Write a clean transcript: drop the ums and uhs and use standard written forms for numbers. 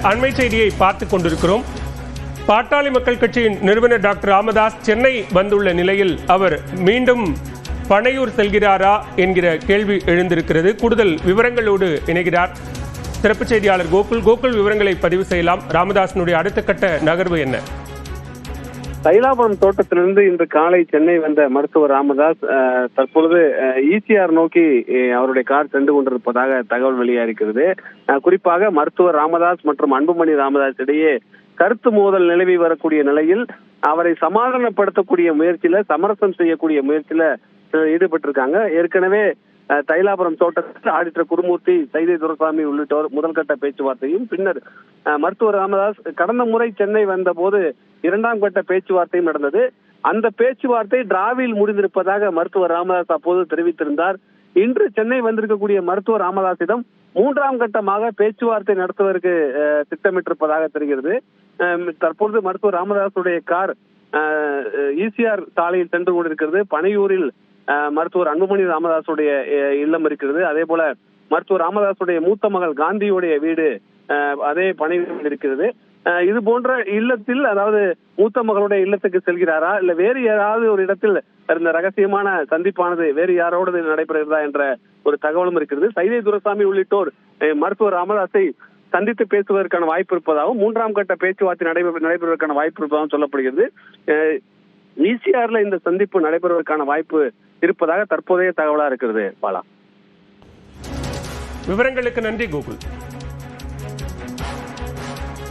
அண்மை செய்தியை பார்த்துக் கொண்டிருக்கிறோம். பாட்டாளி மக்கள் கட்சியின் நிறுவனர் டாக்டர் ராமதாஸ் சென்னை வந்துள்ள நிலையில் அவர் மீண்டும் பனையூர் செல்கிறாரா என்கிற கேள்வி எழுந்திருக்கிறது. கூடுதல் விவரங்களோடு இணைகிறார் சிறப்பு செய்தியாளர் கோகுல். விவரங்களை பதிவு செய்யலாம். ராமதாசனுடைய அடுத்த கட்ட நகர்வு என்ன? தைலாபுரம் தோட்டத்திலிருந்து இன்று காலை சென்னை வந்த மருத்துவர் ராமதாஸ் தற்பொழுது ஈசிஆர் நோக்கி அவருடைய கார் சென்று கொண்டிருப்பதாக தகவல் வெளியாகிறது. குறிப்பாக மருத்துவர் ராமதாஸ் மற்றும் அன்புமணி ராமதாஸ் இடையே கருத்து மோதல் நிலவி வரக்கூடிய நிலையில் அவரை சமாதானப்படுத்தக்கூடிய முயற்சியில, சமரசம் செய்யக்கூடிய முயற்சியில ஈடுபட்டிருக்காங்க. ஏற்கனவே தைலாபுரம் தோட்டத்தில் ஆடிட்டர் குருமூர்த்தி, சைதை துரைசாமி உள்ளிட்டோர் முதல்கட்ட பேச்சுவார்த்தையும், பின்னர் மருத்துவர் ராமதாஸ் கடந்த முறை சென்னை வந்த போது இரண்டாம் கட்ட பேச்சுவார்த்தையும் நடந்தது. அந்த பேச்சுவார்த்தை டிராவில் முடிந்திருப்பதாக மருத்துவர் ராமதாஸ் அப்போது தெரிவித்திருந்தார். இன்று சென்னை வந்திருக்கக்கூடிய மருத்துவர் ராமதாஸிடம் மூன்றாம் கட்டமாக பேச்சுவார்த்தை நடத்துவதற்கு திட்டமிட்டிருப்பதாக தெரிகிறது. தற்பொழுது மருத்துவர் ராமதாசுடைய கார் ஈசிஆர் சாலையில் சென்று கொண்டிருக்கிறது. பனையூரில் மருத்துவர் அன்புமணி ராமதாசுடைய இல்லம் இருக்கிறது. அதே போல மருத்துவர் ராமதாசுடைய மூத்த மகள் காந்தியுடைய வீடு அதே பனையூரில் இருக்கிறது. இது போன்ற இல்லத்தில், அதாவது மூத்த மகளுடைய இல்லத்துக்கு செல்கிறாரா, இல்ல வேறு யாராவது ஒரு இடத்தில் இருந்த ரகசியமான சந்திப்பானது வேறு யாரோடு நடைபெறுகிறதா என்ற ஒரு தகவலும் இருக்கிறது. சைதை துரைசாமி உள்ளிட்டோர் மருத்துவர் ராமதாஸை சந்தித்து பேசுவதற்கான வாய்ப்பு இருப்பதாகவும், மூன்றாம் கட்ட பேச்சுவார்த்தை நடைபெறுவதற்கான வாய்ப்பு இருப்பதாகவும் சொல்லப்படுகிறது. ஈசிஆர்ல இந்த சந்திப்பு நடைபெறுவதற்கான வாய்ப்பு இருப்பதாக தற்போதைய தகவலா இருக்கிறது. பாலா, விவரங்களுக்கு நன்றி கோகுல்.